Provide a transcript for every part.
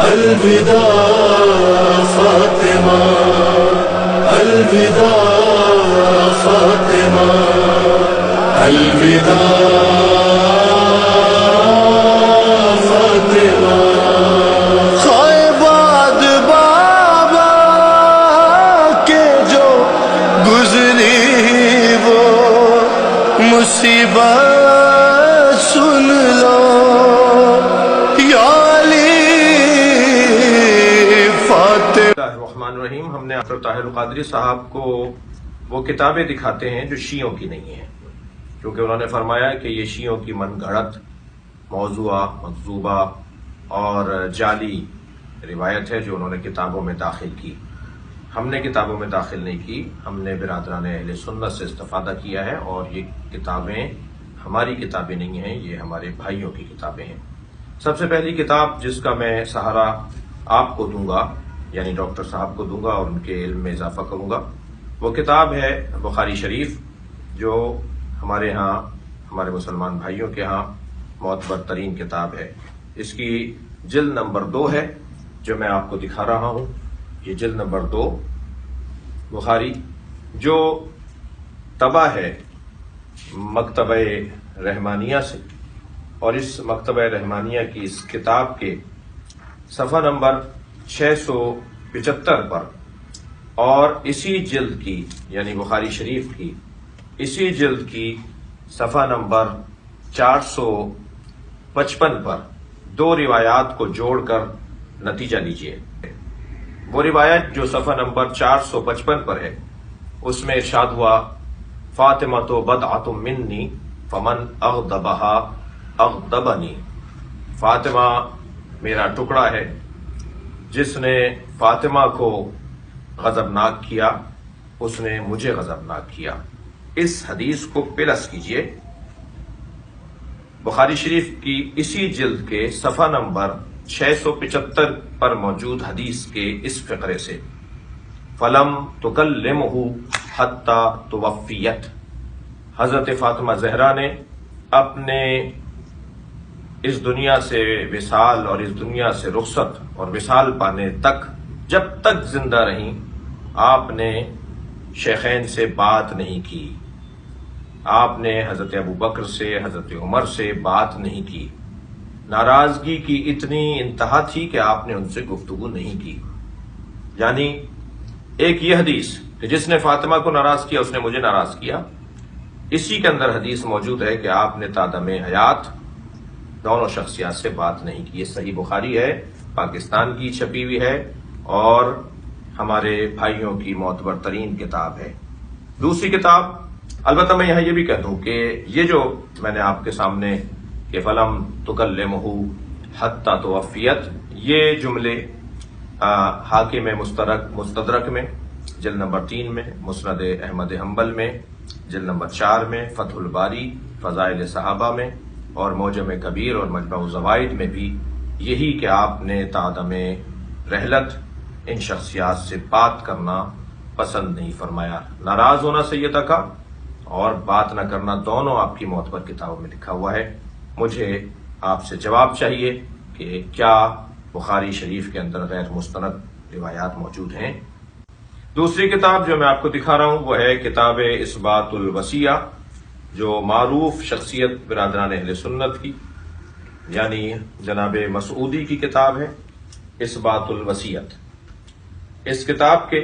الوداع فاطمہ، الوداع فاطمہ، الوداع فاطمہ۔ خیباد بابا کے جو گزری وہ مصیبت سن لو یا علی فاطمہ۔ بسم اللہ الرحمن الرحیم۔ ہم نے ڈاکٹر طاہر القادری صاحب کو وہ کتابیں دکھاتے ہیں جو شیعوں کی نہیں ہیں، کیونکہ انہوں نے فرمایا کہ یہ شیعوں کی من گھڑت، موضوعہ، مکذوبہ اور جعلی روایت ہے جو انہوں نے کتابوں میں داخل کی۔ ہم نے کتابوں میں داخل نہیں کی، ہم نے برادران اہل سنت سے استفادہ کیا ہے، اور یہ کتابیں ہماری کتابیں نہیں ہیں، یہ ہمارے بھائیوں کی کتابیں ہیں۔ سب سے پہلی کتاب جس کا میں سہارا آپ کو دوں گا، یعنی ڈاکٹر صاحب کو دوں گا اور ان کے علم میں اضافہ کروں گا، وہ کتاب ہے بخاری شریف، جو ہمارے ہاں، ہمارے مسلمان بھائیوں کے ہاں معتبر ترین کتاب ہے۔ اس کی جلد نمبر 2 ہے جو میں آپ کو دکھا رہا ہوں، یہ جلد نمبر 2 بخاری، جو طبع ہے مکتبہ رحمانیہ سے، اور اس مکتبہ رحمانیہ کی اس کتاب کے صفحہ نمبر 675 پر، اور اسی جلد کی یعنی بخاری شریف کی اسی جلد کی صفحہ نمبر 455 پر 2 روایات کو جوڑ کر نتیجہ لیجئے۔ وہ روایت جو صفحہ نمبر 455 پر ہے، اس میں ارشاد ہوا فاطمہ تو بدعۃ منی فمن اغضبہا اغضبنی، فاطمہ میرا ٹکڑا ہے، جس نے فاطمہ کو غضبناک کیا اس نے مجھے غضبناک کیا۔ اس حدیث کو پلس کیجئے بخاری شریف کی اسی جلد کے صفحہ نمبر 675 پر موجود حدیث کے اس فقرے سے، فلم تکلمہ حتی توفیت، حضرت فاطمہ زہرا نے اپنے اس دنیا سے وصال اور اس دنیا سے رخصت اور وصال پانے تک، جب تک زندہ رہیں، آپ نے شیخین سے بات نہیں کی، آپ نے حضرت ابو بکر سے، حضرت عمر سے بات نہیں کی۔ ناراضگی کی اتنی انتہا تھی کہ آپ نے ان سے گفتگو نہیں کی۔ یعنی ایک یہ حدیث کہ جس نے فاطمہ کو ناراض کیا اس نے مجھے ناراض کیا، اسی کے اندر حدیث موجود ہے کہ آپ نے تادم حیات دونوں شخصیات سے بات نہیں کی۔ یہ صحیح بخاری ہے، پاکستان کی چھپی ہوئی ہے، اور ہمارے بھائیوں کی معتبر ترین کتاب ہے۔ دوسری کتاب، البتہ میں یہاں یہ بھی کہہ دوں کہ یہ جو میں نے آپ کے سامنے کہ فلم تکلمہ حتی توفیت، یہ جملے حاکم مستدرک میں جلد نمبر 3 میں، مسند احمد حنبل میں جلد نمبر 4 میں، فتح الباری فضائل صحابہ میں، اور معجم کبیر اور مجمع الزوائد میں بھی یہی کہ آپ نے تعدم رحلت ان شخصیات سے بات کرنا پسند نہیں فرمایا۔ ناراض ہونا سیدہ کا اور بات نہ کرنا دونوں آپ کی معتبر کتابوں میں لکھا ہوا ہے۔ مجھے آپ سے جواب چاہیے کہ کیا بخاری شریف کے اندر غیر مستند روایات موجود ہیں؟ دوسری کتاب جو میں آپ کو دکھا رہا ہوں وہ ہے کتاب اثبات الوصیہ، جو معروف شخصیت برادران اہل سنت کی یعنی جناب مسعودی کی کتاب ہے، اثبات الوصیت۔ اس کتاب کے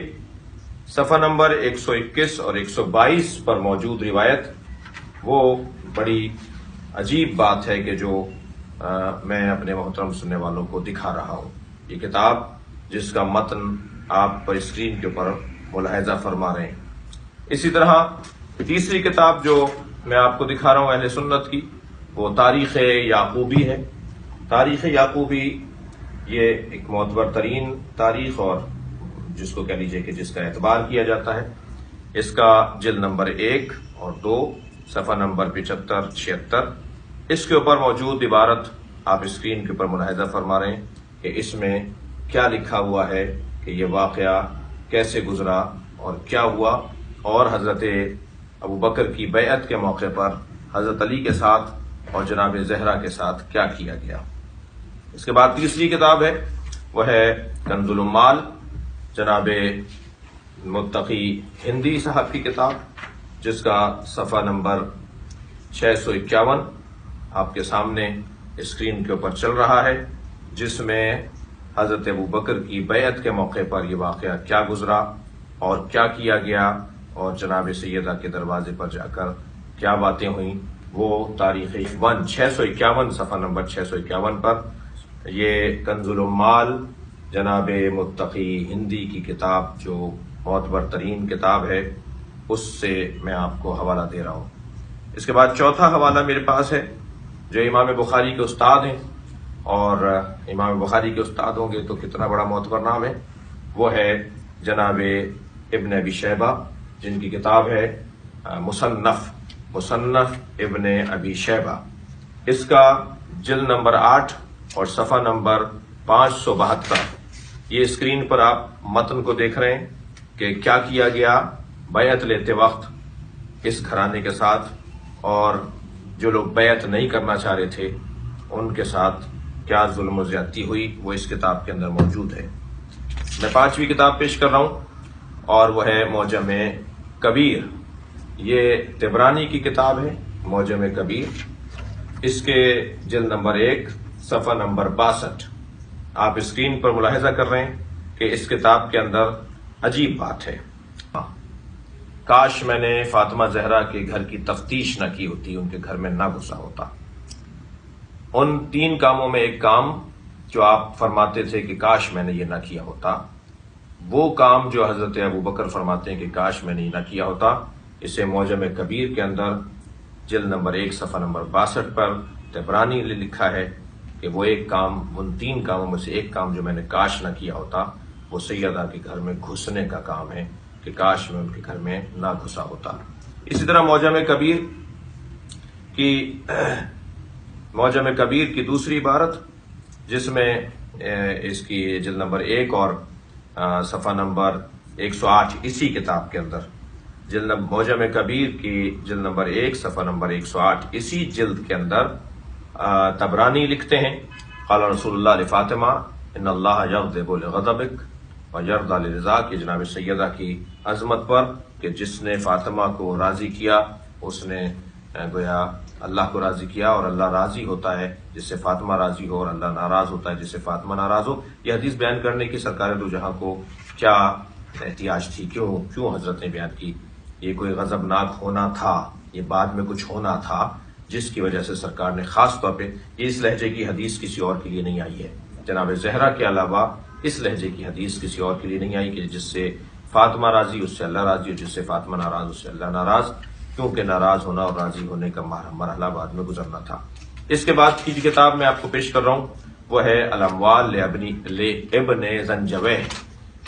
صفحہ نمبر 121 اور 122 پر موجود روایت وہ بڑی عجیب بات ہے کہ جو میں اپنے محترم سننے والوں کو دکھا رہا ہوں۔ یہ کتاب جس کا متن آپ پر اسکرین کے اوپر ملاحظہ فرما رہے ہیں۔ اسی طرح تیسری کتاب جو میں آپ کو دکھا رہا ہوں اہل سنت کی، وہ تاریخ یعقوبی ہے۔ تاریخ یعقوبی یہ ایک معتبر ترین تاریخ اور جس کو کہہ لیجئے کہ جس کا اعتبار کیا جاتا ہے، اس کا جلد نمبر 1 اور 2 صفحہ نمبر 75-76، اس کے اوپر موجود عبارت آپ اسکرین کے اوپر ملاحظہ فرما رہے ہیں کہ اس میں کیا لکھا ہوا ہے کہ یہ واقعہ کیسے گزرا اور کیا ہوا، اور حضرت ابو بکر کی بیعت کے موقع پر حضرت علی کے ساتھ اور جناب زہرا کے ساتھ کیا کیا گیا۔ اس کے بعد تیسری کتاب ہے وہ ہے کنز العمال، جناب متقی ہندی صاحب کی کتاب، جس کا صفحہ نمبر 651 آپ کے سامنے اسکرین کے اوپر چل رہا ہے، جس میں حضرت ابوبکر کی بیعت کے موقع پر یہ واقعہ کیا گزرا اور کیا کیا گیا، اور جناب سیدہ کے دروازے پر جا کر کیا باتیں ہوئیں، وہ تاریخ 651 صفحہ نمبر 651 پر یہ کنز العمال جناب متقی ہندی کی کتاب جو معتبر ترین کتاب ہے، اس سے میں آپ کو حوالہ دے رہا ہوں۔ اس کے بعد چوتھا حوالہ میرے پاس ہے جو امام بخاری کے استاد ہیں، اور امام بخاری کے استاد ہوں گے تو کتنا بڑا معتبر نام ہے، وہ ہے جناب ابن ابی شیبہ، جن کی کتاب ہے مصنف ابن ابی شیبہ۔ اس کا جلد نمبر 8 اور صفحہ نمبر 572، یہ اسکرین پر آپ متن کو دیکھ رہے ہیں کہ کیا کیا گیا بیعت لیتے وقت اس گھرانے کے ساتھ، اور جو لوگ بیعت نہیں کرنا چاہ رہے تھے ان کے ساتھ کیا ظلم و زیادتی ہوئی، وہ اس کتاب کے اندر موجود ہے۔ میں 5ویں کتاب پیش کر رہا ہوں، اور وہ ہے معجم کبیر۔ یہ طبرانی کی کتاب ہے، معجم کبیر۔ اس کے جلد نمبر 1 صفحہ نمبر 62۔ آپ اسکرین پر ملاحظہ کر رہے ہیں کہ اس کتاب کے اندر عجیب بات ہے، کاش میں نے فاطمہ زہرا کے گھر کی تفتیش نہ کی ہوتی، ان کے گھر میں نہ گھسا ہوتا۔ ان 3 کاموں میں ایک کام جو آپ فرماتے تھے کہ کاش میں نے یہ نہ کیا ہوتا، وہ کام جو حضرت ابوبکر فرماتے ہیں کہ کاش میں نے یہ نہ کیا ہوتا، اسے معجم کبیر کے اندر جلد نمبر 1 صفحہ نمبر 62 پر طبرانی نے لکھا ہے کہ وہ ایک کام، ان 3 کاموں میں سے ایک کام جو میں نے کاش نہ کیا ہوتا، وہ سیدہ کے گھر میں گھسنے کا کام ہے، کہ کاش میں ان کے گھر میں نہ گھسا ہوتا۔ اسی طرح معجم کبیر کی دوسری عبارت، جس میں اس کی جلد نمبر 1 اور صفحہ نمبر 108 اسی کتاب کے اندر، معجم کبیر کی جلد نمبر 1 صفحہ نمبر 108 اسی جلد کے اندر طبرانی لکھتے ہیں، قال رسول اللہ لفاطمہ ان اللہ یغضب لغضبک ویرضی لرضا، کہ جناب سیدہ کی عظمت پر کہ جس نے فاطمہ کو راضی کیا اس نے گویا اللہ کو راضی کیا، اور اللہ راضی ہوتا ہے جس سے فاطمہ راضی ہو، اور اللہ ناراض ہوتا ہے جس سے فاطمہ ناراض ہو۔ یہ حدیث بیان کرنے کی سرکار دو جہاں کو کیا احتیاج تھی، کیوں حضرت نے بیان کی؟ یہ کوئی غضبناک ہونا تھا، یہ بعد میں کچھ ہونا تھا جس کی وجہ سے سرکار نے خاص طور پہ اس لہجے کی حدیث کسی اور کے لیے نہیں آئی ہے، جناب زہرا کے علاوہ اس لہجے کی حدیث کسی اور کے لیے نہیں آئی کہ جس سے فاطمہ راضی اس سے اللہ راضی، اور جس سے فاطمہ ناراض اس سے اللہ ناراض، کیونکہ ناراض ہونا اور راضی ہونے کا مرحلہ بعد میں گزرنا تھا۔ اس کے بعد کی جو کتاب میں آپ کو پیش کر رہا ہوں وہ ہے الاموال لابن زنجویہ۔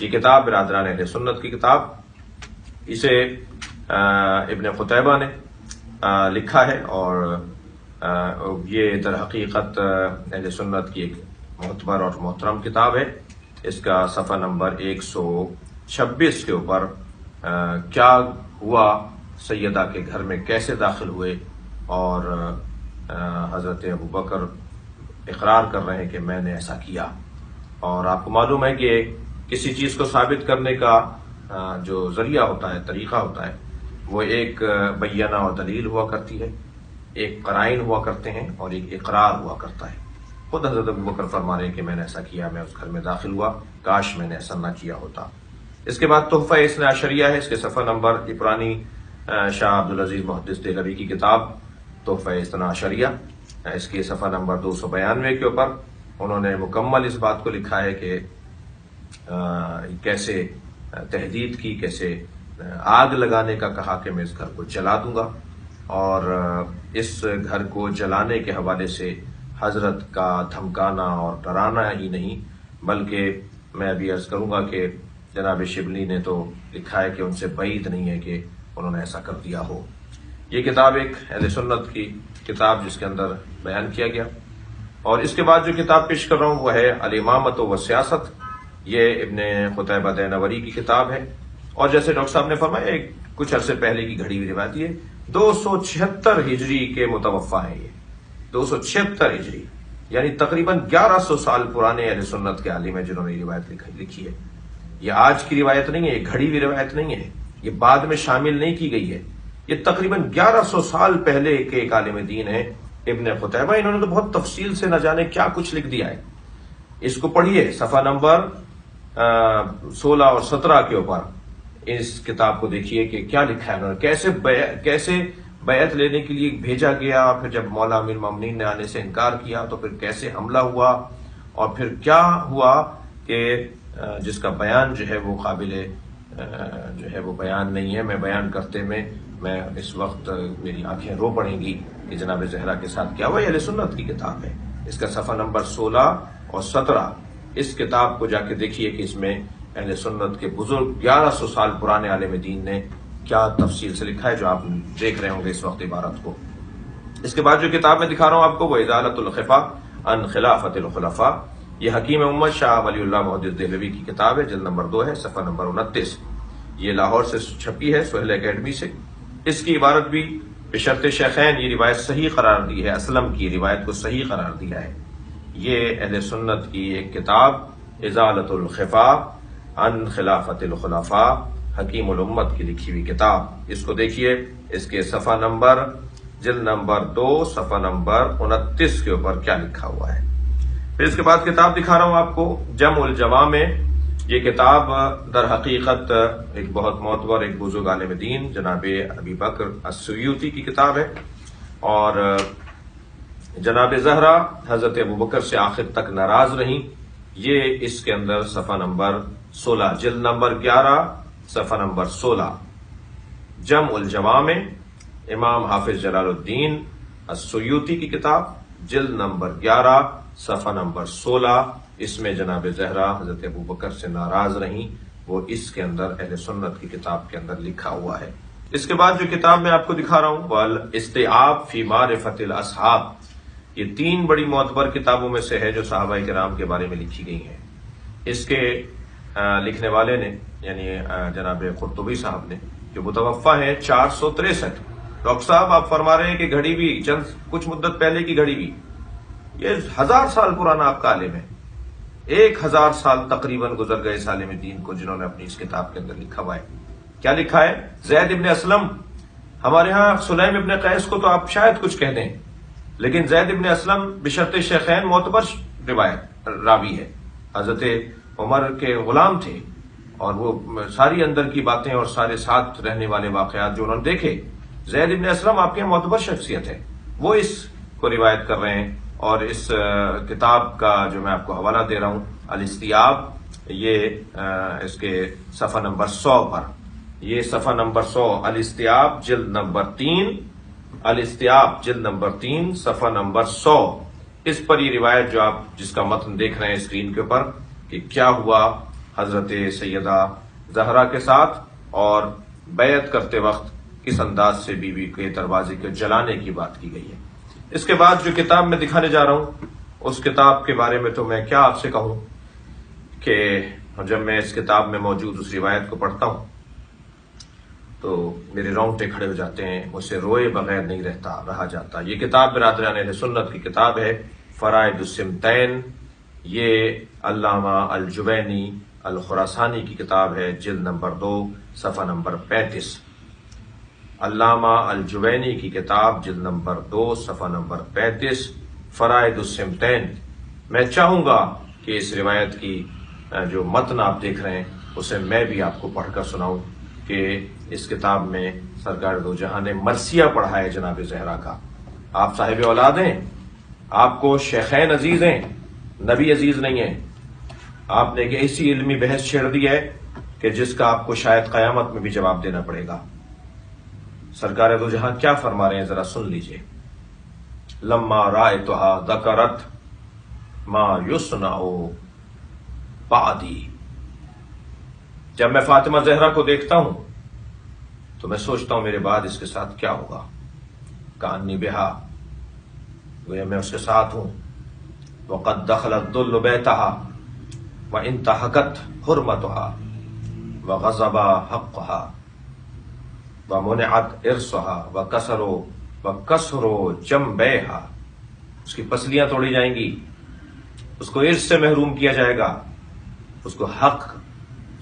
یہ کتاب برادران اہل سنت کی کتاب، اسے ابن قتیبہ نے لکھا ہے، اور یہ در حقیقت اہل سنت کی ایک معتبر اور محترم کتاب ہے۔ اس کا صفحہ نمبر 126 کے اوپر کیا ہوا، سیدہ کے گھر میں کیسے داخل ہوئے، اور حضرت ابوبکر اقرار کر رہے ہیں کہ میں نے ایسا کیا۔ اور آپ کو معلوم ہے کہ کسی چیز کو ثابت کرنے کا جو ذریعہ ہوتا ہے، طریقہ ہوتا ہے، وہ ایک بینہ اور دلیل ہوا کرتی ہے، ایک قرائن ہوا کرتے ہیں، اور ایک اقرار ہوا کرتا ہے۔ خود حضرت ابوبکر فرما رہے ہیں کہ میں نے ایسا کیا، میں اس گھر میں داخل ہوا، کاش میں نے ایسا نہ کیا ہوتا۔ اس کے بعد تحفہ اثنا عشریہ ہے، اس کے صفحہ نمبر پرانی شاہ عبدالعزیز محدث دہلوی کی کتاب تحفہ اثنا عشریہ، اس کے صفحہ نمبر 292 کے اوپر انہوں نے مکمل اس بات کو لکھا ہے کہ کیسے تحدید کی، کیسے آگ لگانے کا کہا کہ میں اس گھر کو جلا دوں گا، اور اس گھر کو جلانے کے حوالے سے حضرت کا دھمکانا اور ڈرانا ہی نہیں، بلکہ میں ابھی عرض کروں گا کہ جناب شبلی نے تو لکھا ہے کہ ان سے بعید نہیں ہے کہ انہوں نے ایسا کر دیا ہو۔ یہ کتاب ایک اہل سنت کی کتاب جس کے اندر بیان کیا گیا۔ اور اس کے بعد جو کتاب پیش کر رہا ہوں وہ ہے الامامۃ و سیاست، یہ ابن قتیبہ دینوری کی کتاب ہے، اور جیسے ڈاکٹر صاحب نے فرمایا ایک کچھ عرصے پہلے کی گھڑی ہوئی روایت، یہ 276 ہجری کے متوفا ہے، یہ 276 ہجری، یعنی تقریباً 1100 سال پرانے اہل سنت کے عالم ہیں جنہوں نے یہ روایت لکھی ہے. یہ آج کی روایت نہیں ہے، یہ گھڑی ہوئی روایت نہیں ہے، یہ بعد میں شامل نہیں کی گئی ہے. یہ تقریباً 1100 سال پہلے کے ایک عالم دین ہے ابن قتیبہ. انہوں نے تو بہت تفصیل سے نہ جانے کیا کچھ لکھ دیا ہے. اس کو پڑھیے صفحہ نمبر 16 اور 17 کے اوپر اس کتاب کو دیکھیے کہ کیا لکھا ہے انہوں نے. کیسے بیعت لینے کے لیے بھیجا گیا، پھر جب مولا امیر المومنین نے آنے سے انکار کیا تو پھر کیسے حملہ ہوا، اور پھر کیا ہوا کہ جس کا بیان جو ہے وہ قابل جو ہے وہ بیان نہیں ہے. میں بیان کرتے میں اس وقت میری آنکھیں رو پڑیں گی کہ جناب زہرا کے ساتھ کیا ہوا. یہ اہل سنت کی کتاب ہے. اس کا صفحہ نمبر 16 اور 17 اس کتاب کو جا کے دیکھیے کہ اس میں اہل سنت کے بزرگ 1100 سال پرانے عالم دین نے کیا تفصیل سے لکھا ہے، جو آپ دیکھ رہے ہوں گے اس وقت عبارت کو. اس کے بعد جو کتاب میں دکھا رہا ہوں آپ کو وہ ازالۃ الخفا عن خلافت الخلفاء. یہ حکیم امت شاہ ولی اللہ محدث دہلوی کی کتاب ہے، جلد نمبر 2 ہے، صفحہ نمبر 29. یہ لاہور سے چھپی ہے، سہیل اکیڈمی سے. اس کی عبارت بھی بشرط شیخین یہ روایت صحیح قرار دی ہے، اسلم کی روایت کو صحیح قرار دیا ہے. یہ اہل سنت کی ایک کتاب ازالۃ الخفا عن خلافت الخلفاء، حکیم الامت کی لکھی ہوئی کتاب. اس کو دیکھیے، اس کے صفحہ نمبر جلد نمبر 2 صفحہ نمبر 29 کے اوپر کیا لکھا ہوا ہے. پھر اس کے بعد کتاب دکھا رہا ہوں آپ کو جمع الجوامع. یہ کتاب در حقیقت ایک بہت معتبر ایک بزرگ عالم دین جناب ابی بکر السیوطی کی کتاب ہے، اور جناب زہرا حضرت ابوبکر سے آخر تک ناراض رہیں. یہ اس کے اندر صفحہ نمبر 16 جلد نمبر 11 صفحہ نمبر 16 جمع الجوامع امام حافظ جلال الدین السیوطی کی کتاب، جلد نمبر 11 صفحہ نمبر 16. اس میں جناب زہرا حضرت ابوبکر سے ناراض رہیں، وہ اس کے اندر اہل سنت کی کتاب کے اندر لکھا ہوا ہے. اس کے بعد جو کتاب میں آپ کو دکھا رہا ہوں والاستیعاب فی معرفت الاصحاب. یہ 3 بڑی معتبر کتابوں میں سے ہے جو صحابہ کرام کے بارے میں لکھی گئی ہیں. اس کے لکھنے والے نے یعنی جناب قرطبی صاحب نے، جو متوفی ہیں 463. ڈاکٹر صاحب آپ فرما رہے ہیں کہ گھڑی بھی کچھ مدت پہلے کی گھڑی بھی، یہ 1000 سال پرانا آپ کا عالم ہے. 1000 سال تقریباً گزر گئے اس عالم دین کو جنہوں نے اپنی اس کتاب کے اندر لکھا ہوا ہے. کیا لکھا ہے؟ زید ابن اسلم. ہمارے ہاں سلیم ابن قیس کو تو آپ شاید کچھ کہہ دیں، لیکن زید ابن اسلم بشرط شیخین معتبر روایت راوی ہے. حضرت عمر کے غلام تھے، اور وہ ساری اندر کی باتیں اور سارے ساتھ رہنے والے واقعات جو انہوں نے دیکھے. زید ابن اسلم آپ کے معتبر شخصیت ہے، وہ اس کو روایت کر رہے ہیں. اور اس کتاب کا جو میں آپ کو حوالہ دے رہا ہوں الاستیعاب، یہ اس کے صفحہ نمبر 100 پر، یہ صفحہ نمبر 100 الاستیعاب جلد نمبر 3، الاستیعاب جلد نمبر 3 صفحہ نمبر 100. اس پر یہ روایت جو آپ جس کا متن دیکھ رہے ہیں اسکرین کے اوپر کہ کیا ہوا حضرت سیدہ زہرا کے ساتھ، اور بیعت کرتے وقت کس انداز سے بیوی کے دروازے کو جلانے کی بات کی گئی ہے. اس کے بعد جو کتاب میں دکھانے جا رہا ہوں اس کتاب کے بارے میں تو میں کیا آپ سے کہوں کہ جب میں اس کتاب میں موجود اس روایت کو پڑھتا ہوں تو میرے رونگٹے کھڑے ہو جاتے ہیں، مجھ سے روئے بغیر نہیں رہا جاتا. یہ کتاب برادران اہل سنت کی کتاب ہے، فرائض السمتین. یہ علامہ الجوینی الخراسانی کی کتاب ہے، جلد نمبر 2 صفحہ نمبر 35. علامہ الجوینی کی کتاب جلد نمبر 2 صفحہ نمبر 35 فرائض السمتین. میں چاہوں گا کہ اس روایت کی جو متن آپ دیکھ رہے ہیں اسے میں بھی آپ کو پڑھ کر سناؤں کہ اس کتاب میں سرکار دو جہاں نے مرثیہ پڑھا ہے جناب زہرا کا. آپ صاحب اولاد ہیں، آپ کو شیخین عزیز ہیں، نبی عزیز نہیں ہیں. آپ نے ایک ایسی علمی بحث چھیڑ دی ہے کہ جس کا آپ کو شاید قیامت میں بھی جواب دینا پڑے گا. سرکار دو جہاں کیا فرما رہے ہیں ذرا سن لیجئے. لما رأیتها ذکرت ما یصنع بعدی. جب میں فاطمہ زہرا کو دیکھتا ہوں تو میں سوچتا ہوں میرے بعد اس کے ساتھ کیا ہوگا. کانی بہا، گویا میں اس کے ساتھ ہوں. وقد دخلت الذل بیتها وانتهكت حرمتها وغصب حقها ومنعت ارثها وكسر جنبيها اس کی پسلیاں توڑی جائیں گی، اس کو عرض سے محروم کیا جائے گا، اس کو حق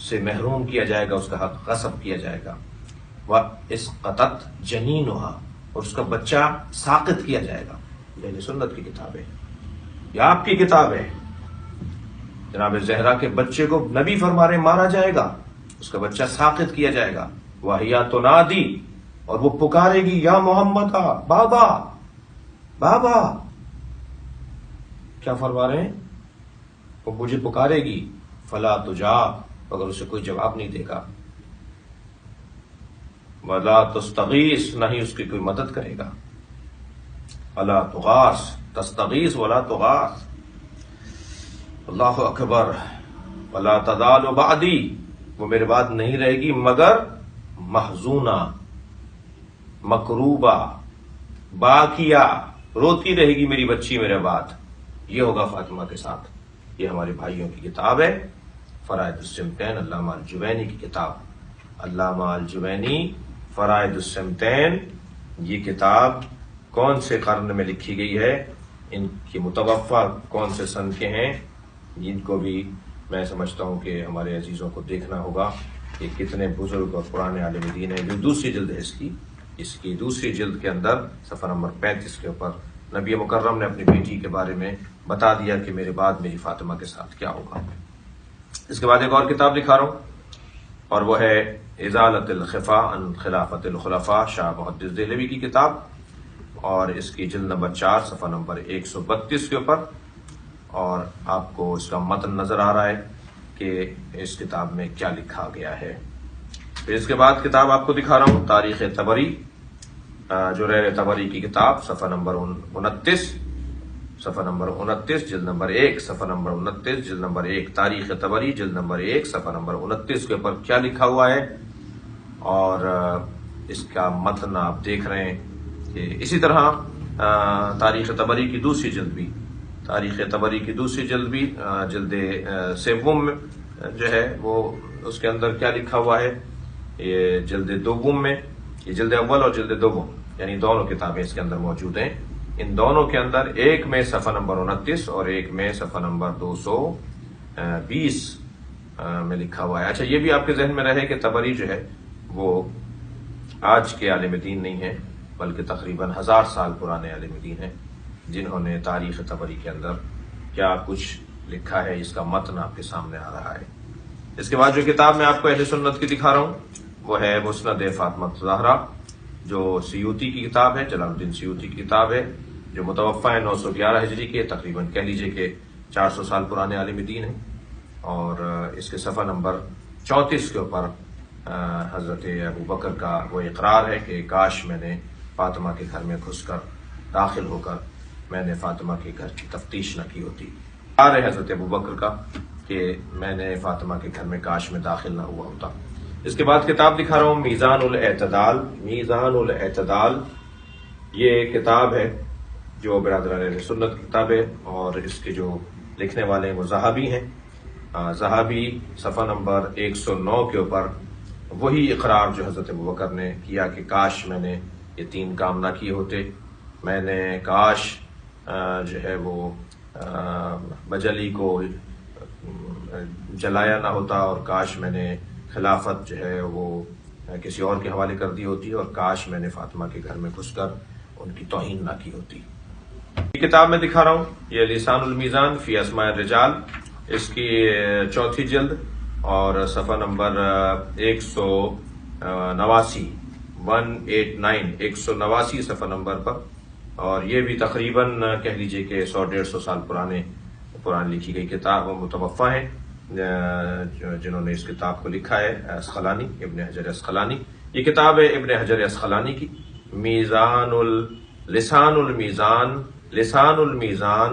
سے محروم کیا جائے گا، اس کا حق غصب کیا جائے گا۔ وَإِسْقَطَتْ جَنِينُهَا، اور اس کا بچہ ساقط کیا جائے گا۔ یہ اہل سنت کی کتاب ہے، یہ آپ کی کتاب ہے۔ جناب زہرا کے بچے کو نبی فرما رہے مارا جائے گا، اس کا بچہ ساقط کیا جائے گا۔ وَهِيَ تُنَادِي، اور وہ پکارے گی یا محمد، بابا بابا۔ کیا فرما رہے ہیں؟ وہ مجھے پکارے گی، فلا تجاب، مگر اسے کوئی جواب نہیں دے گا۔ ولا تستغیث، نہ ہی اس کی کوئی مدد کرے گا۔ ولا تغاث، تستغیث ولا تغاث، اللہ اکبر۔ ولا تزال بعدی، وہ میرے بعد نہیں رہے گی مگر محزونہ، مکروبہ، باکیہ، روتی رہے گی میری بچی میرے بعد۔ یہ ہوگا فاطمہ کے ساتھ۔ یہ ہمارے بھائیوں کی کتاب ہے، فرائض الصمتین، علامہ الجوینی کی کتاب۔ علامہ الجوینی فرائض الصمتین، یہ کتاب کون سے قرن میں لکھی گئی ہے، ان کی متوفہ کون سے سن کے ہیں، جن کو بھی میں سمجھتا ہوں کہ ہمارے عزیزوں کو دیکھنا ہوگا کہ کتنے بزرگ اور پرانے عالم دین ہیں۔ جو دوسری جلد ہے اس کی دوسری جلد کے اندر صفحہ نمبر 35 کے اوپر نبی مکرم نے اپنی بیٹی کے بارے میں بتا دیا کہ میرے بعد میری فاطمہ کے ساتھ کیا ہوگا۔ اس کے بعد ایک اور کتاب دکھا رہا ہوں، اور وہ ہے ازالۃ الخفا عن خلافت الخلفاء، شاہ محدث دہلوی کی کتاب، اور اس کی جلد نمبر 4 صفحہ نمبر 132 کے اوپر۔ اور آپ کو اس کا متن نظر آ رہا ہے کہ اس کتاب میں کیا لکھا گیا ہے۔ پھر اس کے بعد کتاب آپ کو دکھا رہا ہوں، تاریخ طبری، جریر طبری کی کتاب، صفحہ نمبر 29 جلد نمبر 1 صفحہ نمبر 29 جلد نمبر 1، تاریخ طبری جلد نمبر 1 صفحہ نمبر 29 کے اوپر کیا لکھا ہوا ہے، اور اس کا متن آپ دیکھ رہے ہیں کہ اسی طرح تاریخ طبری کی دوسری جلد بھی جلد سوم جو ہے وہ اس کے اندر کیا لکھا ہوا ہے، یہ جلد دوم میں، یہ جلد اول اور جلد دوم یعنی دونوں کتابیں اس کے اندر موجود ہیں۔ ان دونوں کے اندر ایک میں صفحہ نمبر 29 اور ایک میں صفحہ نمبر 220 میں لکھا ہوا ہے۔ اچھا، یہ بھی آپ کے ذہن میں رہے کہ طبری جو ہے وہ آج کے عالم دین نہیں ہے، بلکہ تقریباً 1000 سال پرانے عالم دین ہیں، جنہوں نے تاریخ طبری کے اندر کیا کچھ لکھا ہے، اس کا متن آپ کے سامنے آ رہا ہے۔ اس کے بعد جو کتاب میں آپ کو اہل سنت کی دکھا رہا ہوں وہ ہے مسند فاطمہ الزہرا، جو سیوطی کی کتاب ہے، جلال الدین سیوطی کی کتاب ہے، جو متوفہ ہے 911 ہجری کے، تقریباً کہہ لیجئے کہ 400 سال پرانے عالم دین ہیں۔ اور اس کے صفحہ نمبر 34 کے اوپر حضرت ابو بکر کا وہ اقرار ہے کہ کاش میں نے فاطمہ کے گھر میں گھس کر، داخل ہو کر میں نے فاطمہ کے گھر کی تفتیش نہ کی ہوتی۔ اقرار ہے حضرت ابو بکر کا کہ میں نے فاطمہ کے گھر میں کاش میں داخل نہ ہوا ہوتا۔ اس کے بعد کتاب دکھا رہا ہوں، میزان الاعتدال، یہ کتاب ہے جو برادران اہل سنت کی کتاب ہے، اور اس کے جو لکھنے والے ہیں وہ زہابی ہیں۔ زہابی صفحہ نمبر 109 کے اوپر وہی اقرار جو حضرت ابوبکر نے کیا کہ کاش میں نے یہ 3 کام نہ کیے ہوتے، میں نے کاش جو ہے وہ بجلی کو جلایا نہ ہوتا، اور کاش میں نے خلافت جو ہے وہ کسی اور کے حوالے کر دی ہوتی، اور کاش میں نے فاطمہ کے گھر میں گھس کر ان کی توہین نہ کی ہوتی۔ یہ کتاب میں دکھا رہا ہوں، یہ لسان المیزان فی اسماء الرجال، اس کی 4تھی جلد اور صفحہ نمبر 189 189 صفحہ نمبر پر، اور یہ بھی تقریباً کہہ لیجئے کہ 100-150 سال پرانی لکھی گئی کتاب، متوفہ ہیں جنہوں نے اس کتاب کو لکھا ہے، اسقلانی، ابن حجر اسقلانی۔ یہ کتاب ہے ابن حجر اسقلانی کی، لسان المیزان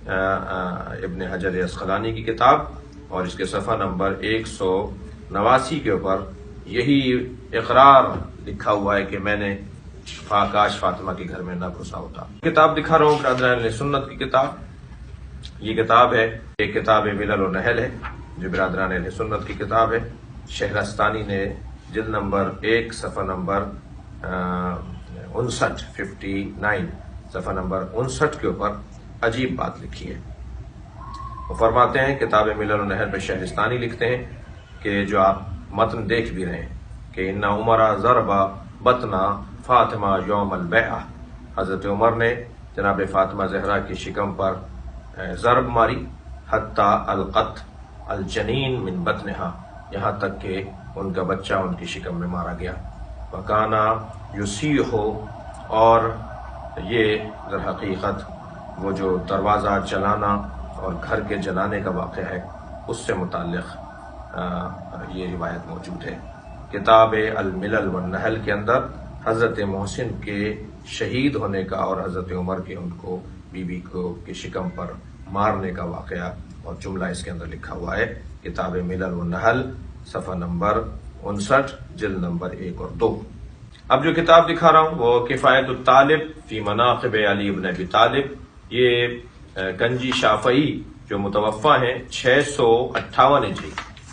ابن حجر اسقلانی کی کتاب، اور اس کے صفحہ نمبر 189 کے اوپر یہی اقرار لکھا ہوا ہے کہ میں نے کاش فاطمہ کے گھر میں نہ گھسا ہوتا۔ کتاب دکھا رہا ہوں برادران اہل سنت کی کتاب، یہ کتاب ہے، ایک کتاب ملل و نحل ہے جو برادران اہل سنت کی کتاب ہے۔ شہرستانی نے جلد نمبر 1 صفحہ نمبر 59 صفحہ نمبر 59 کے اوپر عجیب بات لکھی ہے۔ وہ فرماتے ہیں کتاب ملل النہر میں شہرستانی لکھتے ہیں کہ جو آپ متن دیکھ بھی رہے ہیں کہ ان عمر ضرب بطنا فاطمہ یوم البیعہ، حضرت عمر نے جناب فاطمہ زہرا کی شکم پر ضرب ماری، حتی القت الجنین من بطنہا، یہاں تک کہ ان کا بچہ ان کی شکم میں مارا گیا۔ وکانا یصیح، اور یہ در حقیقت وہ جو دروازہ جلانا اور گھر کے جلانے کا واقعہ ہے اس سے متعلق یہ روایت موجود ہے۔ کتاب الملل والنحل کے اندر حضرت محسن کے شہید ہونے کا اور حضرت عمر کے ان کو بیوی کو کی شکم پر مارنے کا واقعہ اور جملہ اس کے اندر لکھا ہوا ہے۔ کتاب ملل والنحل صفحہ نمبر 59، جلد نمبر 1 اور 2۔ اب جو کتاب دکھا رہا ہوں وہ کفایت الطالب فی مناقب علی بن ابی طالب، یہ گنجی شافعی جو متوفہ ہیں 658 ہجری،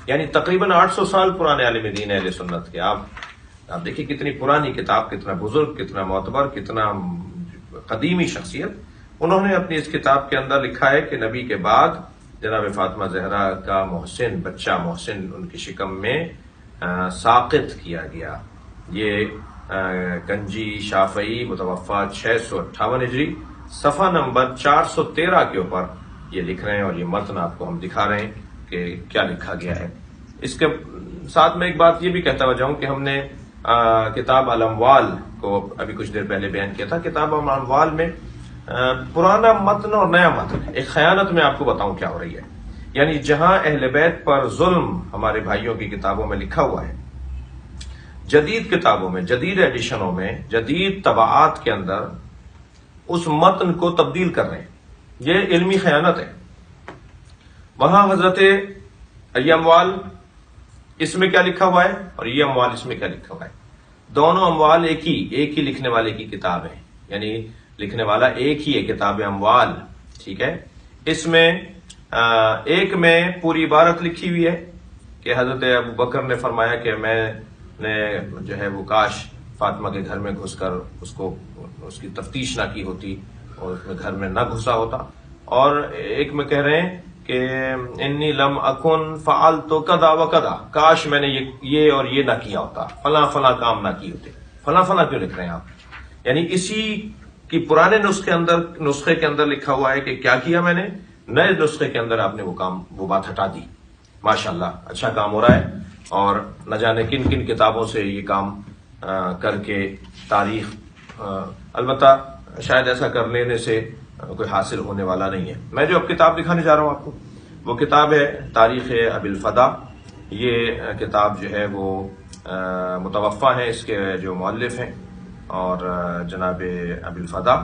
یعنی تقریباً 800 سال پرانے عالم دین اہل سنت کے۔ آپ دیکھیں کتنی پرانی کتاب، کتنا بزرگ، کتنا معتبر، کتنا قدیمی شخصیت۔ انہوں نے اپنی اس کتاب کے اندر لکھا ہے کہ نبی کے بعد جناب فاطمہ زہرا کا محسن، بچہ محسن ان کی شکم میں ساقط کیا گیا۔ یہ گنجی شافعی متوفہ 658 ہجری، صفحہ نمبر 413 کے اوپر یہ لکھ رہے ہیں، اور یہ متن آپ کو ہم دکھا رہے ہیں کہ کیا لکھا گیا ہے۔ اس کے ساتھ میں ایک بات یہ بھی کہتا ہوا جاؤں کہ ہم نے کتاب الاموال کو ابھی کچھ دیر پہلے بیان کیا تھا۔ کتاب الاموال میں پرانا متن اور نیا متن، ایک خیانت میں آپ کو بتاؤں کیا ہو رہی ہے، یعنی جہاں اہل بیت پر ظلم ہمارے بھائیوں کی کتابوں میں لکھا ہوا ہے، جدید کتابوں میں، جدید ایڈیشنوں میں، جدید طباعات کے اندر اس متن کو تبدیل کر رہے ہیں۔ یہ علمی خیانت ہے۔ وہاں حضرت یہ اموال اس میں کیا لکھا ہوا ہے اور یہ اموال اس میں کیا لکھا ہوا ہے، دونوں اموال ایک ہی لکھنے والے کی کتاب ہے، یعنی لکھنے والا ایک ہی ہے، کتاب اموال، ٹھیک ہے۔ اس میں ایک میں پوری عبارت لکھی ہوئی ہے کہ حضرت ابو بکر نے فرمایا کہ میں نے جو ہے وہ کاش فاطمہ کے گھر میں گھس کر اس کی تفتیش نہ کی ہوتی اور اس میں گھر میں نہ گھسا ہوتا، اور ایک میں کہہ رہے ہیں کہ انی لم اکن فعلت کذا و کذا، کاش میں نے یہ اور یہ نہ کیا ہوتا، فلاں فلاں کام نہ کیے ہوتے۔ فلاں فلاں کیوں لکھ رہے ہیں آپ؟ یعنی اسی کی پرانے نسخے کے اندر لکھا ہوا ہے کہ کیا کیا میں نے، نئے نسخے کے اندر آپ نے وہ بات ہٹا دی۔ ماشاءاللہ اچھا کام ہو رہا ہے، اور نہ جانے کن کن کتابوں سے یہ کام کر کے تاریخ، البتہ شاید ایسا کر لینے سے کوئی حاصل ہونے والا نہیں ہے۔ میں جو اب کتاب دکھانے جا رہا ہوں آپ کو، وہ کتاب ہے تاریخ ابی الفدا۔ یہ کتاب جو ہے وہ متوفہ ہے، اس کے جو مؤلف ہیں اور جناب ابی الفدا،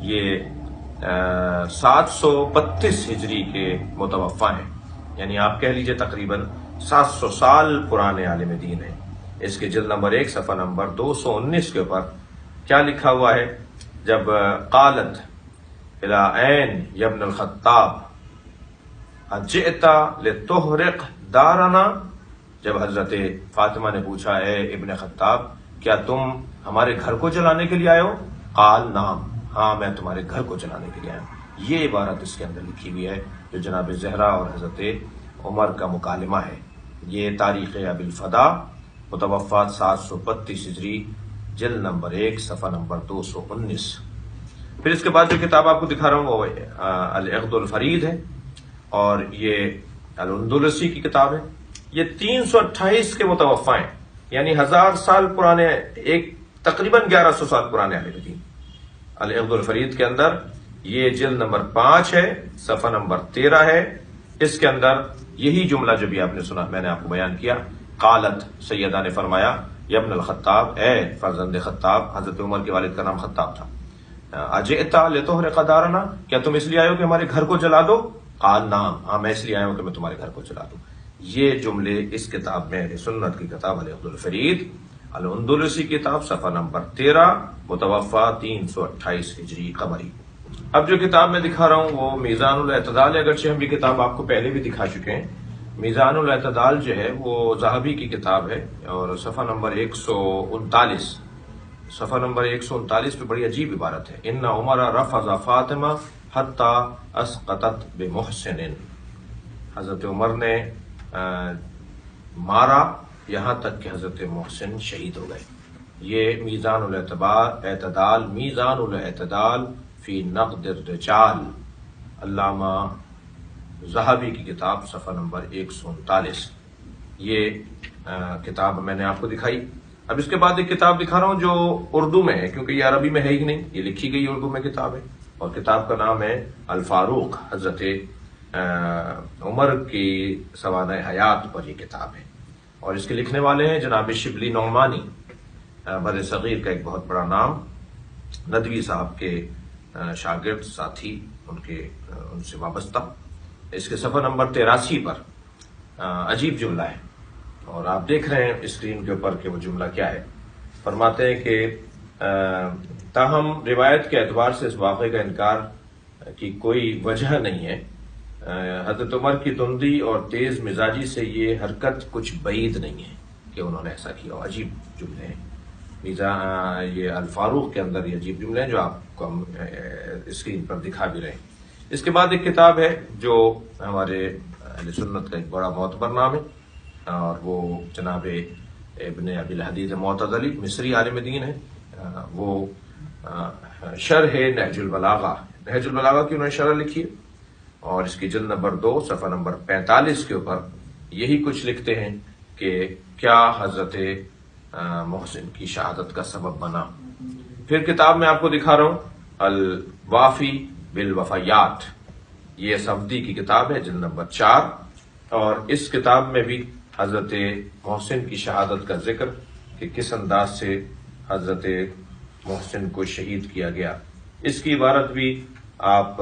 یہ 732 ہجری کے متوفہ ہیں، یعنی آپ کہہ لیجئے تقریباً 700 سال پرانے عالم دین ہیں۔ اس کے جلد نمبر 1 صفحہ نمبر 219 کے اوپر کیا لکھا ہوا ہے، جب قالت الی عین یا ابن الخطاب اجئت لتحرق دارنا، جب حضرت فاطمہ نے پوچھا اے ابن خطاب کیا تم ہمارے گھر کو جلانے کے لیے آئے ہو؟ قال نعم، ہاں میں تمہارے گھر کو جلانے کے لیے آیا ہوں۔ یہ عبارت اس کے اندر لکھی ہوئی ہے جو جناب زہرا اور حضرت عمر کا مکالمہ ہے۔ یہ تاریخ ابی الفدا متوفہ 732 ہجری، جلد نمبر 1 صفحہ نمبر 219۔ پھر اس کے بعد جو کتاب آپ کو دکھا رہا ہوں وہ العقد الفرید ہے، اور یہ الاندلسی کی کتاب ہے۔ یہ 328 کے متوفہ ہیں، یعنی 1000 سال پرانے، ایک تقریباً 1100 سال پرانے عالم دین۔ العقد الفرید کے اندر یہ جلد نمبر 5 ہے، صفحہ نمبر 13 ہے۔ اس کے اندر یہی جملہ جو بھی آپ نے سنا، میں نے آپ کو بیان کیا، قالت، سیدہ نے فرمایا، یا ابن الخطاب، اے فرزند خطاب، حضرت عمر کے والد کا نام خطاب تھا، اجئت لتحرق دارنا، کیا تم اس لیے آئے ہو کہ ہمارے گھر کو جلا دو؟ قال نعم، ہاں میں اس لیے آیا ہوں کہ میں تمہارے گھر کو جلا دوں۔ یہ جملے اس کتاب میں اہل سنت کی کتاب العقد الفرید، الاندلسی کتاب، صفحہ نمبر 13، متوفہ 328 ہجری قمری۔ اب جو کتاب میں دکھا رہا ہوں وہ میزان الاعتدال ہے، اگرچہ ہم یہ کتاب آپ کو پہلے بھی دکھا چکے ہیں۔ میزان الاعتدال جو ہے وہ ذہبی کی کتاب ہے، اور صفحہ نمبر 139 پہ بڑی عجیب عبارت ہے، ان عمر رفض فاطمہ حتی اسقطت بمحسن، حضرت عمر نے مارا یہاں تک کہ حضرت محسن شہید ہو گئے۔ یہ میزان الاعتدال، میزان الاعتدال فی نقد الرجال، علامہ ذہبی کی کتاب، صفحہ نمبر 139۔ یہ کتاب میں نے آپ کو دکھائی۔ اب اس کے بعد ایک کتاب دکھا رہا ہوں جو اردو میں ہے، کیونکہ یہ عربی میں ہے ہی نہیں، یہ لکھی گئی اردو میں کتاب ہے، اور کتاب کا نام ہے الفاروق، حضرت عمر کی سوانح حیات پر یہ کتاب ہے، اور اس کے لکھنے والے ہیں جناب شبلی نعمانی، بر صغیر کا ایک بہت بڑا نام، ندوی صاحب کے شاگرد ساتھی، ان سے وابستہ۔ اس کے صفحہ نمبر 83 پر عجیب جملہ ہے، اور آپ دیکھ رہے ہیں اسکرین کے اوپر کہ وہ جملہ کیا ہے۔ فرماتے ہیں کہ تاہم روایت کے اعتبار سے اس واقعے کا انکار کی کوئی وجہ نہیں ہے، حضرت عمر کی تندی اور تیز مزاجی سے یہ حرکت کچھ بعید نہیں ہے کہ انہوں نے ایسا کیا۔ عجیب جملے ہیں، یہ الفاروق کے اندر یہ عجیب جملے ہیں جو آپ کو ہم اسکرین پر دکھا بھی رہے ہیں۔ اس کے بعد ایک کتاب ہے جو ہمارے اہل سنت کا ایک بڑا معتبر نام ہے، اور وہ جناب ابن ابی الحدید معتزلی، مصری عالم دین ہے، وہ شرح نہج البلاغہ، نہج البلاغہ کی انہوں نے شرح لکھی ہے، اور اس کی جلد نمبر 2 صفحہ نمبر 45 کے اوپر یہی کچھ لکھتے ہیں کہ کیا حضرت محسن کی شہادت کا سبب بنا۔ پھر کتاب میں آپ کو دکھا رہا ہوں الوافی بالوفیات، یہ صفدی کی کتاب ہے، جلد نمبر 4، اور اس کتاب میں بھی حضرت محسن کی شہادت کا ذکر کہ کس انداز سے حضرت محسن کو شہید کیا گیا، اس کی عبارت بھی آپ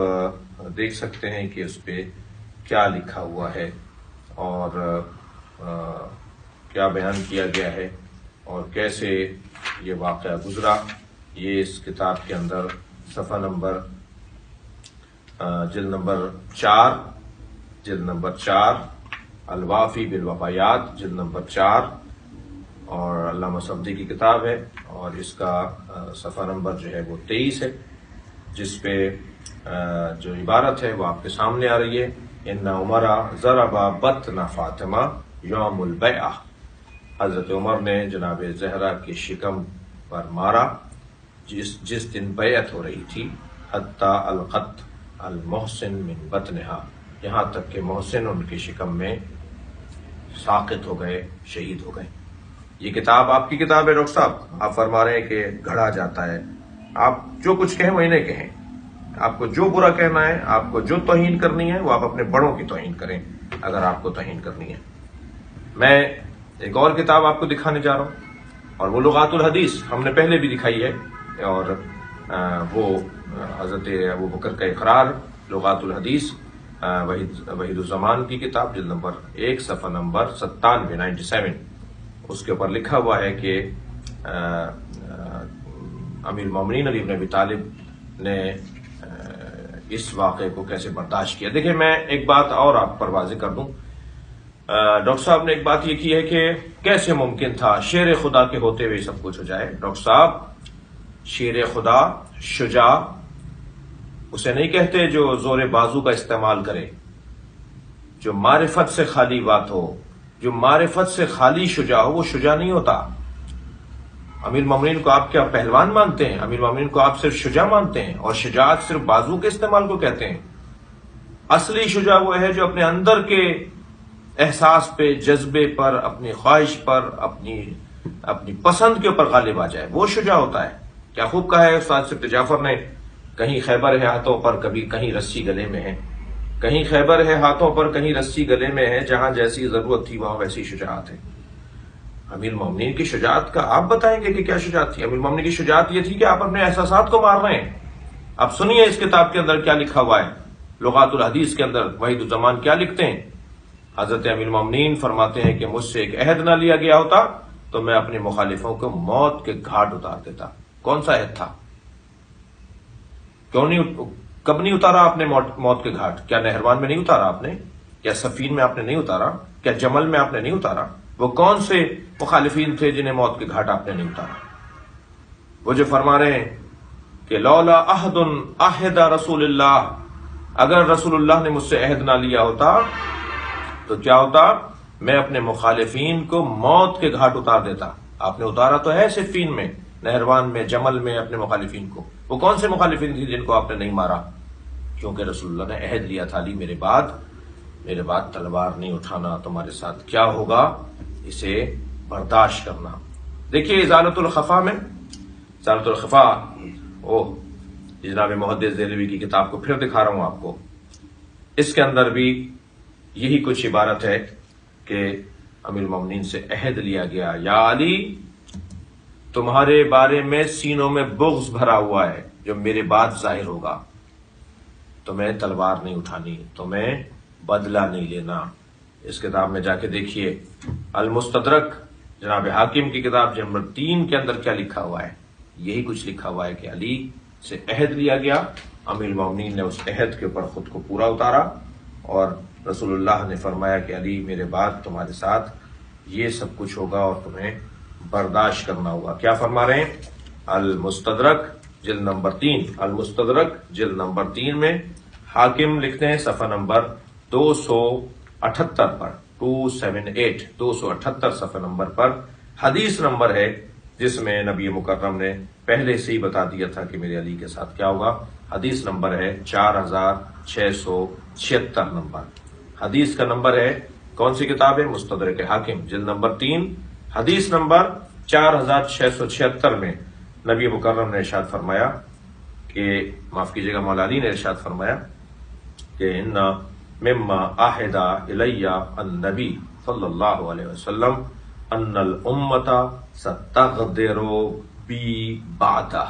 دیکھ سکتے ہیں کہ اس پہ کیا لکھا ہوا ہے اور کیا بیان کیا گیا ہے اور کیسے یہ واقعہ گزرا۔ یہ اس کتاب کے اندر صفحہ نمبر جلد نمبر 4 الوافی بالوفیات، جلد نمبر 4، اور علامہ صفدی کی کتاب ہے، اور اس کا صفحہ نمبر جو ہے وہ 23 ہے، جس پہ جو عبارت ہے وہ آپ کے سامنے آ رہی ہے، ان عمر ضرب بطن فاطمہ یوم البیعہ، حضرت عمر نے جناب زہرا کے شکم پر مارا جس دن بیعت ہو رہی تھی، حتی القت المحسن من بطنہا، یہاں تک کہ محسن ان کے شکم میں ساقط ہو گئے، شہید ہو گئے۔ یہ کتاب آپ کی کتاب ہے ڈاکٹر صاحب، آپ فرما رہے ہیں کہ گھڑا جاتا ہے، آپ جو کچھ کہیں وہی نہیں کہیں، آپ کو جو برا کہنا ہے، آپ کو جو توہین کرنی ہے، وہ آپ اپنے بڑوں کی توہین کریں اگر آپ کو توہین کرنی ہے۔ میں ایک اور کتاب آپ کو دکھانے جا رہا ہوں، اور وہ لغات الحدیث ہم نے پہلے بھی دکھائی ہے، اور وہ حضرت ابوبکر کا اقرار، لغات الحدیث، وحید الزمان کی کتاب، جلد نمبر 1 صفحہ نمبر 97 اس کے اوپر لکھا ہوا ہے کہ امیر المومنین علی بن ابی طالب نے اس واقعے کو کیسے برداشت کیا۔ دیکھیں، میں ایک بات اور آپ پر واضح کر دوں، ڈاکٹر صاحب نے ایک بات یہ کی ہے کہ کیسے ممکن تھا شیر خدا کے ہوتے ہوئے سب کچھ ہو جائے۔ ڈاکٹر صاحب، شیر خدا شجاع اسے نہیں کہتے جو زور بازو کا استعمال کرے، جو معرفت سے خالی بات ہو، جو معرفت سے خالی شجاع ہو، وہ شجاع نہیں ہوتا۔ امیر المومنین کو آپ کیا پہلوان مانتے ہیں؟ امیر المومنین کو آپ صرف شجاع مانتے ہیں، اور شجاعت صرف بازو کے استعمال کو کہتے ہیں۔ اصلی شجاع وہ ہے جو اپنے اندر کے احساس پہ، جذبے پر، اپنی خواہش پر، اپنی پسند کے اوپر غالب آ جائے، وہ شجاع ہوتا ہے۔ کیا خوب کہا ہے استاد سبت جعفر نے، کہیں خیبر ہے ہاتھوں پر، کبھی کہیں رسی گلے میں ہے، کہیں خیبر ہے ہاتھوں پر، کہیں رسی گلے میں ہے، جہاں جیسی ضرورت تھی وہاں ویسی شجاعت ہے۔ امیر المومنین کی شجاعت کا آپ بتائیں گے کہ کیا شجاعت تھی؟ امیر المومنین کی شجاعت یہ تھی کہ آپ اپنے احساسات کو مار رہے ہیں۔ اب سنیے اس کتاب کے اندر کیا لکھا ہوا ہے، لغات الحدیث کے اندر وحید الزمان کیا لکھتے ہیں۔ حضرت امیر المومنین فرماتے ہیں کہ مجھ سے ایک عہد نہ لیا گیا ہوتا تو میں اپنے مخالفوں کو موت کے گھاٹ اتار دیتا۔ کون سا عہد تھا؟ کب نہیں اتارا آپ نے موت کے گھاٹ؟ کیا نہروان میں نہیں اتارا آپ نے؟ کیا صفین میں آپ نے نہیں اتارا؟ کیا جمل میں آپ نے نہیں اتارا؟ وہ کون سے مخالفین تھے جنہیں موت کے گھاٹ آپ نے نہیں اتارا؟ وہ جو فرما رہے ہیں کہ لولا عہد عہد رسول اللہ اگر رسول اللہ نے مجھ سے عہد نہ لیا ہوتا تو کیا ہوتا؟ میں اپنے مخالفین کو موت کے گھاٹ اتار دیتا۔ آپ نے اتارا تو ہے صفین میں، نہروان میں، جمل میں اپنے مخالفین کو۔ وہ کون سے مخالفین تھے جن کو آپ نے نہیں مارا؟ کیونکہ رسول اللہ نے عہد لیا تھا، علی میرے بعد تلوار نہیں اٹھانا، تمہارے ساتھ کیا ہوگا اسے برداشت کرنا۔ دیکھیے ازالۃ الخفا میں، ازالۃ الخفا جناب محدث دہلوی کی کتاب کو پھر دکھا رہا ہوں آپ کو، اس کے اندر بھی یہی کچھ عبارت ہے کہ امیر المومنین سے عہد لیا گیا، یا علی تمہارے بارے میں سینوں میں بغض بھرا ہوا ہے، جو میرے بعد ظاہر ہوگا، تمہیں تلوار نہیں اٹھانی، تمہیں بدلہ نہیں لینا۔ اس کتاب میں جا کے دیکھیے، المستدرک جناب حاکم کی کتاب نمبر 3 کے اندر کیا لکھا ہوا ہے، یہی کچھ لکھا ہوا ہے کہ علی سے عہد لیا گیا، امیر المومنین نے اس عہد کے اوپر خود کو پورا اتارا، اور رسول اللہ نے فرمایا کہ علی میرے بعد تمہارے ساتھ یہ سب کچھ ہوگا اور تمہیں برداشت کرنا ہوگا۔ کیا فرما رہے ہیں؟ المستدرک جلد نمبر 3، المستدرک جلد نمبر 3 میں حاکم لکھتے ہیں صفحہ نمبر 278 پر، 278 صفحہ نمبر پر حدیث نمبر ہے جس میں نبی مکرم نے پہلے سے ہی بتا دیا تھا کہ میرے علی کے ساتھ کیا ہوگا۔ حدیث نمبر ہے 4676 نمبر، حدیث کا نمبر ہے، کون سی کتاب ہے؟ مستدرک حاکم جلد نمبر 3 حدیث نمبر 4676 میں نبی مکرم نے ارشاد فرمایا کہ، معاف کیجیے گا، مولا علی نے ارشاد فرمایا کہ ان مما عہد الی النبی صلی اللہ علیہ وسلم ان الامت ستغدر بی بعدہ۔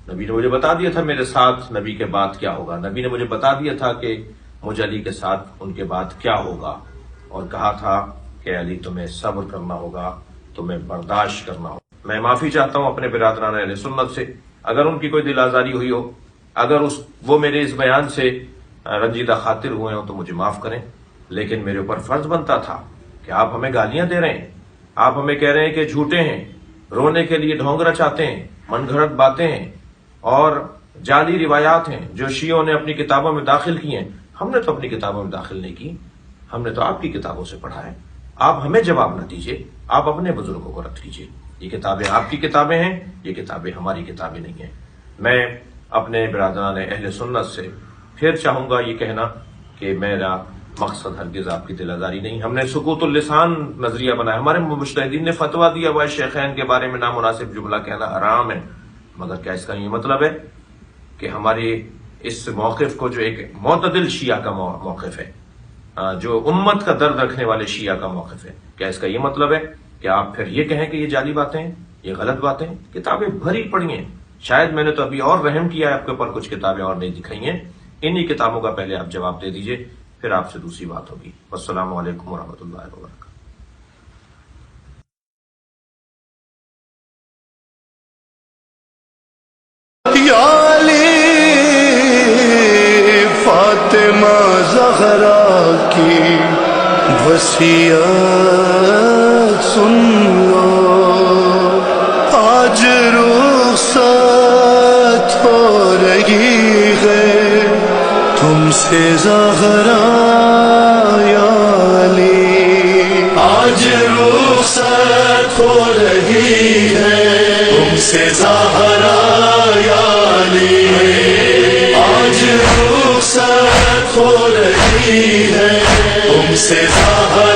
نبی نے مجھے بتا دیا تھا میرے ساتھ نبی کے بعد کیا ہوگا، نبی نے مجھے بتا دیا تھا کہ مجھے علی کے ساتھ ان کے بعد کیا ہوگا، اور کہا تھا کہ علی تمہیں صبر کرنا ہوگا، تمہیں برداشت کرنا ہوگا۔ میں معافی چاہتا ہوں اپنے برادران اہل سنت سے، اگر ان کی کوئی دل آزاری ہوئی ہو، اگر وہ میرے اس بیان سے رنجیدہ خاطر ہوئے ہوں تو مجھے معاف کریں، لیکن میرے اوپر فرض بنتا تھا کہ آپ ہمیں گالیاں دے رہے ہیں، آپ ہمیں کہہ رہے ہیں کہ جھوٹے ہیں، رونے کے لیے ڈھونگ رچاتے ہیں، من گھڑت باتیں ہیں اور جعلی روایات ہیں جو شیعوں نے اپنی کتابوں میں داخل کی ہیں۔ ہم نے تو اپنی کتابوں میں داخل نہیں کی، ہم نے تو آپ کی کتابوں سے پڑھا ہے۔ آپ ہمیں جواب نہ دیجیے، آپ اپنے بزرگوں کو رد کیجیے۔ یہ کتابیں آپ کی کتابیں ہیں، یہ کتابیں ہماری کتابیں نہیں ہیں۔ میں اپنے برادران اہل سنت سے پھر چاہوں گا یہ کہنا کہ میرا مقصد ہرگز آپ کی دل آزاری نہیں۔ ہم نے سکوت اللسان نظریہ بنایا، ہمارے مجتہدین نے فتویٰ دیا ہوا ہے شیخین کے بارے میں نامناسب جملہ کہنا حرام ہے، مگر کیا اس کا یہ مطلب ہے کہ ہمارے اس موقف کو، جو ایک معتدل شیعہ کا موقف ہے، جو امت کا درد رکھنے والے شیعہ کا موقف ہے، کیا اس کا یہ مطلب ہے کہ آپ پھر یہ کہیں کہ یہ جعلی باتیں ہیں، یہ غلط باتیں ہیں؟ کتابیں بھری پڑی ہیں، شاید میں نے تو ابھی اور رحم کیا ہے آپ کے اوپر، کچھ کتابیں اور نہیں دکھائی ہیں، انہی کتابوں کا پہلے آپ جواب دے دیجئے، پھر آپ سے دوسری بات ہوگی۔ السلام علیکم ورحمۃ اللہ وبرکاتہ۔ یا علی فاطمہ زہرا کی وصیت سن لو، آج رخصت ہو رہی ہے تم سے زہرا یا علی، آج رخصت ہو رہی ہے تم سے زہرا یا علی، آج رخصت ہو رہی ہے تم سے زہرا